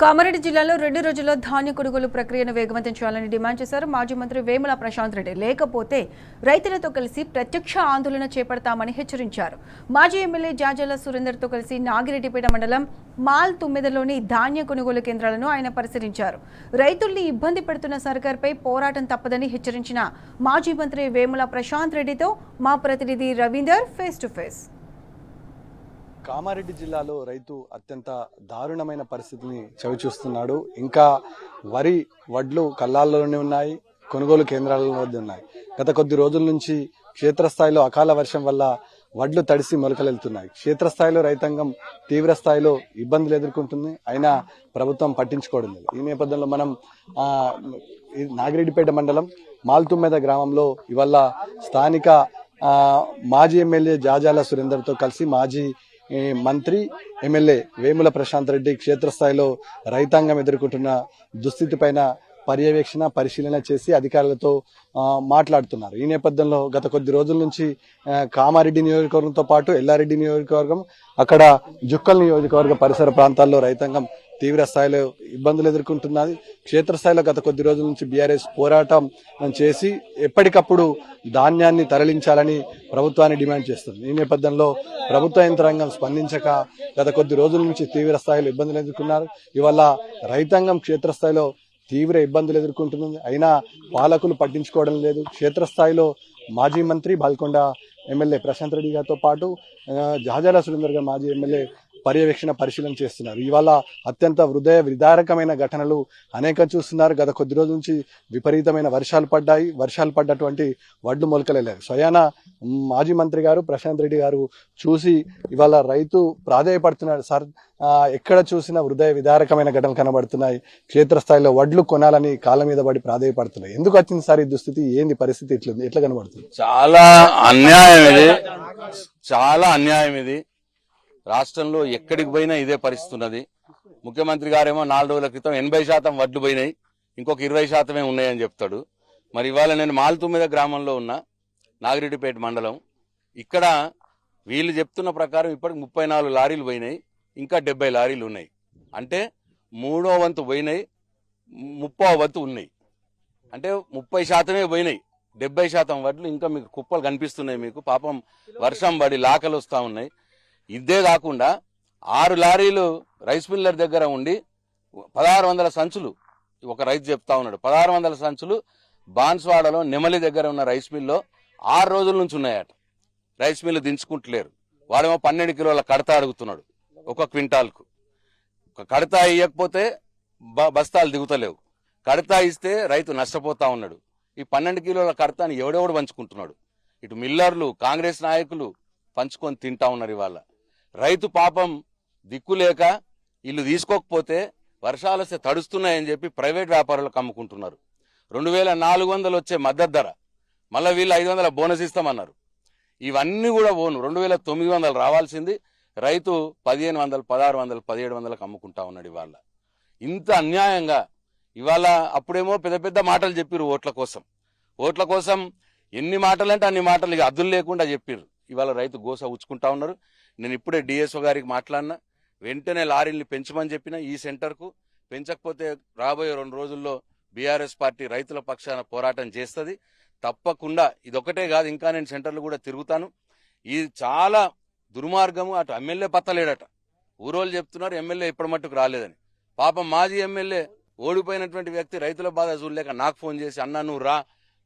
కామారెడ్డి జిల్లాలో 2 రోజుల్లో ధాన్య కొనుగోలు ప్రక్రియను వేగవంతం చేయాలని డిమాండ్ చేశారు మాజీ మంత్రి వేముల ప్రశాంత్ రెడ్డి. లేకపోతే రైతులతో కలిసి ప్రత్యక్ష ఆందోళన చేపడతామని హెచ్చరించారు. మాజీ ఎమ్మెల్యే జాజల సురేందర్తో కలిసి నాగిరెడ్డిపేట మండలం మాల్ తుమ్మెదలోని ధాన్య కొనుగోలు కేంద్రాలను ఆయన పరిశీలించారు. రైతుల్ని ఇబ్బంది పెడుతున్న సర్కార్పై పోరాటం తప్పదని హెచ్చరించిన మాజీ మంత్రి వేముల ప్రశాంత్ రెడ్డితో మా ప్రతినిధి Ravinder face to face. Kamareddy జిల్లాలో రైతు అత్యంత దారుణమైన పరిస్థితిని చవిచూస్తున్నాడు. ఇంకా వడ్లు కల్లాల్లోనే ఉన్నాయి, కొనుగోలు కేంద్రాల వద్ద ఉన్నాయి. గత కొద్ది రోజుల నుంచి క్షేత్రస్థాయిలో అకాల వర్షం వల్ల వడ్లు తడిసి మొలకలెళ్తున్నాయి. క్షేత్రస్థాయిలో రైతాంగం తీవ్ర స్థాయిలో ఇబ్బందులు ఎదుర్కొంటుంది, అయినా ప్రభుత్వం పట్టించుకోవడం లేదు. ఈ నేపథ్యంలో మనం నాగిరెడ్డిపేట మండలం మాల్తుమ్మెద గ్రామంలో ఇవాళ స్థానిక మాజీ ఎమ్మెల్యే జాజాల సురేందర్తో కలిసి మాజీ మంత్రి ఎమ్మెల్యే వేముల ప్రశాంత్ రెడ్డి క్షేత్రస్థాయిలో రైతాంగం ఎదుర్కొంటున్న దుస్థితి పైన పర్యవేక్షణ పరిశీలన చేసి అధికారులతో మాట్లాడుతున్నారు. ఈ నేపథ్యంలో గత కొద్ది రోజుల నుంచి కామారెడ్డి నియోజకవర్గంతో పాటు ఎల్లారెడ్డి నియోజకవర్గం, అక్కడ జుక్కల్ నియోజకవర్గ పరిసర ప్రాంతాల్లో రైతాంగం తీవ్ర స్థాయిలో ఇబ్బందులు ఎదుర్కొంటున్నది. క్షేత్రస్థాయిలో గత కొద్ది రోజుల నుంచి బీఆర్ఎస్ పోరాటం చేసి ఎప్పటికప్పుడు ధాన్యాన్ని తరలించాలని ప్రభుత్వాన్ని డిమాండ్ చేస్తుంది. ఈ నేపథ్యంలో ప్రభుత్వ యంత్రాంగం స్పందించక గత కొద్ది రోజుల నుంచి తీవ్ర స్థాయిలో ఇబ్బందులు ఎదుర్కొన్నారు. ఇవాళ రైతాంగం క్షేత్రస్థాయిలో తీవ్ర ఇబ్బందులు ఎదుర్కొంటుంది, అయినా పాలకులు పట్టించుకోవడం లేదు. క్షేత్రస్థాయిలో మాజీ మంత్రి బాల్కొండ ఎమ్మెల్యే ప్రశాంత్ రెడ్డి గారితో పాటు జాజాల సురేందర్ గారు మాజీ ఎమ్మెల్యే పర్యవేక్షణ పరిశీలన చేస్తున్నారు. ఇవాళ అత్యంత హృదయ విదారకమైన ఘటనలు అనేక చూస్తున్నారు. గత కొద్ది రోజుల నుంచి విపరీతమైన వర్షాలు పడ్డాయి. వర్షాలు పడ్డటువంటి వడ్లు మొలకలేలేదు. స్వయాన మాజీ మంత్రి గారు ప్రశాంత్ రెడ్డి గారు చూసి ఇవాళ రైతు ప్రాధేయపడుతున్నాడు. సార్, ఎక్కడ చూసినా హృదయ విదారకమైన ఘటనలు కనబడుతున్నాయి. క్షేత్రస్థాయిలో వడ్లు కొనాలని కాళ్ళ మీద పడి ప్రాధేయపడుతున్నాయి. ఎందుకు వచ్చింది సార్ ఈ దుస్థితి? ఏంది పరిస్థితి? ఎట్లా కనబడుతుంది? చాలా అన్యాయం ఇది. రాష్ట్రంలో ఎక్కడికి పోయినా ఇదే పరిస్థితి ఉన్నది. ముఖ్యమంత్రి గారేమో 4 రోజుల క్రితం 80% వడ్లు పోయినాయి, ఇంకొక 20% ఉన్నాయని చెప్తాడు. మరి ఇవాళ నేను మాల్తుమ్మెద గ్రామంలో ఉన్న నాగిరెడ్డిపేట మండలం, ఇక్కడ వీళ్ళు చెప్తున్న ప్రకారం ఇప్పటికి 34 లారీలు పోయినాయి, ఇంకా 70 లారీలు ఉన్నాయి. అంటే 3వ వంతు పోయినాయి, 30వ వంతు ఉన్నాయి. అంటే 30% పోయినాయి. 70% వడ్లు ఇంకా మీకు కుప్పలు కనిపిస్తున్నాయి. మీకు పాపం వర్షం పడి లాకలు వస్తూ ఉన్నాయి. ఇదే కాకుండా 6 లారీలు రైస్ మిల్లర్ దగ్గర ఉండి 1600 సంచులు, ఒక రైతు చెప్తా ఉన్నాడు, 1600 సంచులు బాన్స్వాడలో నెమలి దగ్గర ఉన్న రైస్ మిల్లో 6 రోజుల నుంచి ఉన్నాయట. రైస్ మిల్లు దించుకుంటలేరు. వాడేమో 12 కిలోల కడత అడుగుతున్నాడు ఒక క్వింటాల్కు. కడతా ఇవ్వకపోతే బస్తాలు దిగుతలేవు. కడతా ఇస్తే రైతు నష్టపోతా ఉన్నాడు. ఈ 12 కిలోల కడతాని ఎవడెవడు పంచుకుంటున్నాడు? ఇటు మిల్లర్లు, కాంగ్రెస్ నాయకులు పంచుకొని తింటా ఉన్నారు. ఇవాళ రైతు పాపం దిక్కులేక ఇల్లు తీసుకోకపోతే వర్షాలు వస్తే తడుస్తున్నాయని చెప్పి ప్రైవేట్ వ్యాపారులకు అమ్ముకుంటున్నారు. 2400 వచ్చే మద్దతు ధర, మళ్ళీ వీళ్ళు 500 బోనస్ ఇస్తామన్నారు. ఇవన్నీ కూడా పోను. 2900 రావాల్సింది రైతు 1500, 1600, 1700లకు అమ్ముకుంటా ఉన్నాడు. ఇవాళ ఇంత అన్యాయంగా ఇవాళ అప్పుడేమో పెద్ద పెద్ద మాటలు చెప్పిర్రు ఓట్ల కోసం ఎన్ని మాటలు అంటే అన్ని మాటలు ఇక అద్దులు లేకుండా చెప్పిర్రు. ఇవాళ రైతు గోస ఉచ్చుకుంటా ఉన్నారు. నేను ఇప్పుడే డిఎస్ఓ గారికి మాట్లాడినా, వెంటనే లారీల్ని పెంచమని చెప్పిన. ఈ సెంటర్కు పెంచకపోతే రాబోయే 2 రోజుల్లో బీఆర్ఎస్ పార్టీ రైతుల పక్షాన పోరాటం చేస్తుంది తప్పకుండా. ఇదొకటే కాదు, ఇంకా నేను సెంటర్లు కూడా తిరుగుతాను. ఇది చాలా దుర్మార్గము. అటు ఎమ్మెల్యే పత్తలేడట, ఊరోళ్ళు చెప్తున్నారు ఎమ్మెల్యే ఇప్పటి మట్టుకు రాలేదని. పాపం మాజీ ఎమ్మెల్యే ఓడిపోయినటువంటి వ్యక్తి రైతుల బాధ చూడలేక నాకు ఫోన్ చేసి, అన్నా నువ్వు రా,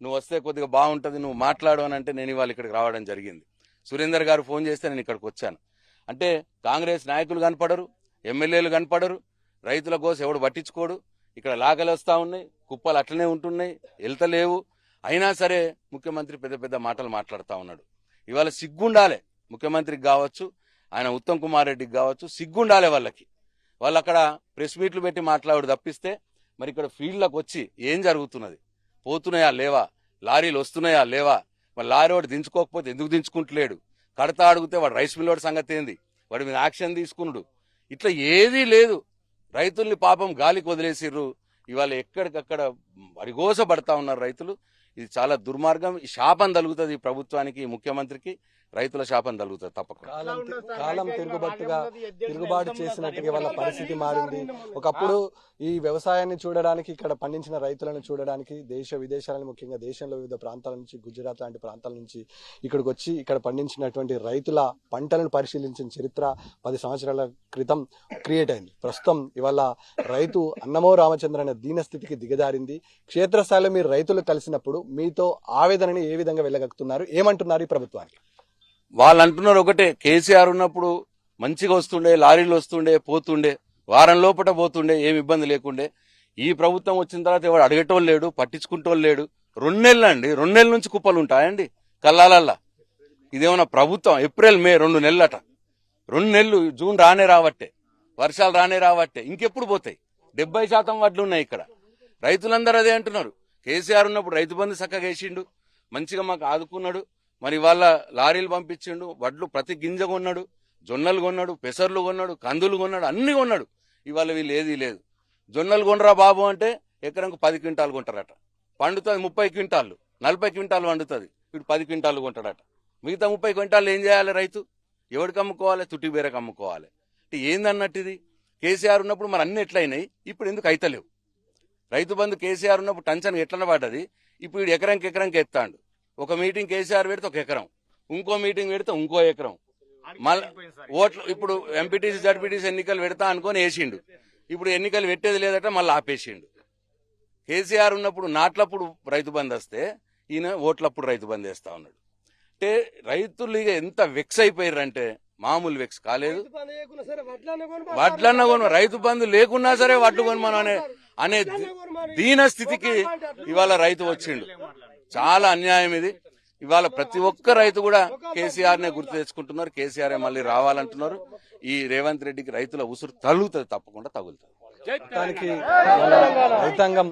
నువ్వు వస్తే కొద్దిగా బాగుంటుంది, నువ్వు మాట్లాడు అని అంటే నేను ఇవాళ ఇక్కడికి రావడం జరిగింది. సురేందర్ గారు ఫోన్ చేస్తే నేను ఇక్కడికి వచ్చాను. అంటే కాంగ్రెస్ నాయకులు కనపడరు, ఎమ్మెల్యేలు కనపడరు, రైతుల కోసం ఎవడు పట్టించుకోడు. ఇక్కడ లాగలు వస్తూ ఉన్నాయి, కుప్పలు అట్లనే ఉంటున్నాయి, వెళ్తలేవు. అయినా సరే ముఖ్యమంత్రి పెద్ద పెద్ద మాటలు మాట్లాడుతూ ఉన్నాడు. ఇవాళ సిగ్గుండాలే ముఖ్యమంత్రికి కావచ్చు, ఆయన ఉత్తమ్ కుమార్ రెడ్డికి కావచ్చు, సిగ్గుండాలే వాళ్ళకి. వాళ్ళు అక్కడ ప్రెస్ మీట్లు పెట్టి మాట్లాడు తప్పిస్తే మరి ఇక్కడ ఫీల్డ్లకు వచ్చి ఏం జరుగుతున్నది? పోతున్నాయా లేవా? లారీలు వస్తున్నాయా లేవా? మరి లారీ వాడు దించుకోకపోతే ఎందుకు దించుకుంటలేడు? కడతా అడిగితే వాడు రైస్ మిల్ వాడి సంగతి ఏంది? వాడి మీద యాక్షన్ తీసుకున్నాడు. ఇట్లా ఏదీ లేదు. రైతుల్ని పాపం గాలికి వదిలేసిర్రు. ఇవాళ ఎక్కడికక్కడ వరిగోస పడతా ఉన్నారు రైతులు. ఇది చాలా దుర్మార్గం. ఈ శాపం తగులుతుంది ఈ ప్రభుత్వానికి, ఈ ముఖ్యమంత్రికి. రైతుల శాపం తగులుతుంది తప్పకుండా. కాలం తిరుగుబాటు చేసినట్టుగా వాళ్ళ పరిస్థితి మారింది. ఒకప్పుడు ఈ వ్యవసాయాన్ని చూడడానికి, ఇక్కడ పండించిన రైతులను చూడడానికి దేశ విదేశాలను, ముఖ్యంగా దేశంలో వివిధ ప్రాంతాల నుంచి, గుజరాత్ లాంటి ప్రాంతాల నుంచి ఇక్కడికి వచ్చి ఇక్కడ పండించినటువంటి రైతుల పంటలను పరిశీలించిన చరిత్ర 10 సంవత్సరాల క్రితం క్రియేట్ అయింది. ప్రస్తుతం ఇవాళ రైతు అన్నమో రామచంద్ర అనే దీనస్థితికి దిగజారింది. క్షేత్రస్థాయిలో మీరు రైతులు కలిసినప్పుడు మీతో ఆవేదనని ఏ విధంగా వెళ్ళగక్కుతున్నారు, ఏమంటున్నారు ఈ ప్రభుత్వానికి? వాళ్ళు అంటున్నారు ఒకటే, కేసీఆర్ ఉన్నప్పుడు మంచిగా వస్తుండే, లారీలు వస్తుండే, పోతుండే, వారం లోపల పోతుండే, ఏమి ఇబ్బంది లేకుండే. ఈ ప్రభుత్వం వచ్చిన తర్వాత ఎవడు అడిగేటోళ్ళు లేడు, పట్టించుకుంటోళ్ళు లేడు. 2 నెలలు అండి, 2 నెలల నుంచి కుప్పలు ఉంటాయండి కల్లాలల్లా. ఇదేమన్నా ప్రభుత్వం? April May 2 నెలలట. 2 నెలలు, జూన్ రానే రావట్టే, వర్షాలు రానే రావట్టే, ఇంకెప్పుడు పోతాయి? 70% వడ్లు ఉన్నాయి ఇక్కడ. రైతులందరూ అదే అంటున్నారు. కేసీఆర్ ఉన్నప్పుడు రైతు బంధు చక్కగా వేసిండు, మంచిగా మాకు ఆదుకున్నాడు. మరి వాళ్ళ లారీలు పంపించిండు, వడ్లు ప్రతి గింజ కొన్నాడు, జొన్నలు కొన్నాడు, పెసర్లు కొన్నాడు, కందులు కొన్నాడు, అన్ని కొన్నాడు. ఇవాళ వీళ్ళు ఏదీ లేదు. జొన్నలు కొనరా బాబు అంటే ఎకరంకు 10 క్వింటాలు కొంటారట. పండుతుంది 30 క్వింటాలు, 40 క్వింటాలు వండుతుంది. వీడు 10 క్వింటాలు కొంటాడట. మిగతా 30 క్వింటాలు ఏం చేయాలి రైతు? ఎవరికి అమ్ముకోవాలి? తుట్టి బేరకు అమ్ముకోవాలి. అంటే ఏందన్నట్టు ఇది? కేసీఆర్ ఉన్నప్పుడు మరి అన్ని ఎట్లయినాయి, ఇప్పుడు ఎందుకు అయితలేవు? రైతు బంధు కేసీఆర్ ఉన్నప్పుడు టెన్షన్ ఎట్లనే పడ్డది, ఇప్పుడు వీడు ఎకరంకి ఎత్తాడు. ఒక మీటింగ్ కేసీఆర్ పెడితే 1 ఎకరం, ఇంకో మీటింగ్ పెడితే ఇంకో ఎకరం. మళ్ళీ ఓట్లు ఇప్పుడు ఎంపీటీసీ జడ్పీటీసీ ఎన్నికలు పెడతా అనుకొని వేసిండు. ఇప్పుడు ఎన్నికలు పెట్టేది లేదట, మళ్ళీ ఆపేసిండు. కేసీఆర్ ఉన్నప్పుడు నాట్లప్పుడు రైతు బంధు వస్తే ఈయన ఓట్లప్పుడు రైతు బంధు వేస్తా ఉన్నాడు. అంటే రైతులు ఇక ఎంత వెక్స్ అయిపోయారంటే మామూలు వెక్స్ కాలేదు. వడ్లన్న కొను, రైతు బంధు లేకున్నా సరే వడ్లు కొనమని అనే దీన స్థితికి ఇవాళ రైతు వచ్చిండు. చాలా అన్యాయం ఇది. ఇవాళ ప్రతి ఒక్క రైతు కూడా కేసీఆర్ నే గుర్తు తెచ్చుకుంటున్నారు. కేసీఆర్ మళ్ళీ రావాలంటున్నారు. ఈ రేవంత్ రెడ్డికి రైతుల ఉసురు తగులుతుంది, తప్పకుండా తగులుతుంది. దానికి రైతాంగం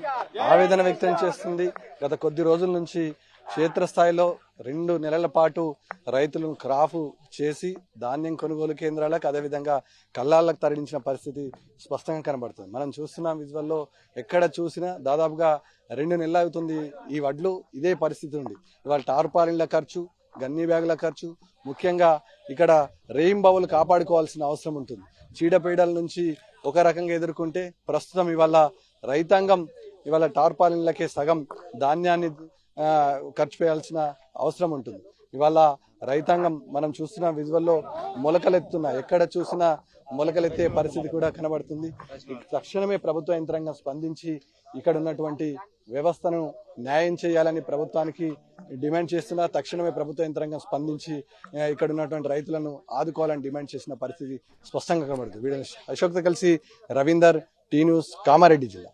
ఆవేదన వ్యక్తం చేస్తుంది. గత కొద్ది రోజుల నుంచి క్షేత్రస్థాయిలో 2 నెలల పాటు రైతులను క్రాఫ్ చేసి ధాన్యం కొనుగోలు కేంద్రాలకు, అదేవిధంగా కల్లాలకు తరలించిన పరిస్థితి స్పష్టంగా కనబడుతుంది. మనం చూస్తున్నాం విజువల్లో, ఎక్కడ చూసినా దాదాపుగా 2 నెలలు అవుతుంది ఈ వడ్లు ఇదే పరిస్థితి ఉంది. ఇవాళ టార్పాలిన్ల ఖర్చు, గన్నీ బ్యాగుల ఖర్చు, ముఖ్యంగా ఇక్కడ రెయింబావులు కాపాడుకోవాల్సిన అవసరం ఉంటుంది. చీడపీడల నుంచి ఒక రకంగా ఎదుర్కొంటే, ప్రస్తుతం ఇవాళ రైతాంగం ఇవాళ టార్పాలిన్లకే సగం ధాన్యాన్ని ఖర్చు చేయాల్సిన అవసరం ఉంటుంది. ఇవాళ రైతాంగం మనం చూస్తున్న విజువల్లో మొలకలెత్తున్నా, ఎక్కడ చూసినా మొలకలెత్తే పరిస్థితి కూడా కనబడుతుంది. తక్షణమే ప్రభుత్వ యంత్రాంగం స్పందించి ఇక్కడ ఉన్నటువంటి వ్యవస్థను న్యాయం చేయాలని ప్రభుత్వానికి డిమాండ్ చేస్తున్నా. తక్షణమే ప్రభుత్వ యంత్రాంగం స్పందించి ఇక్కడ ఉన్నటువంటి రైతులను ఆదుకోవాలని డిమాండ్ చేసిన పరిస్థితి స్పష్టంగా కనబడుతుంది. వీడియో అశోక్తో కలిసి రవీందర్, టీ న్యూస్, కామారెడ్డి జిల్లా.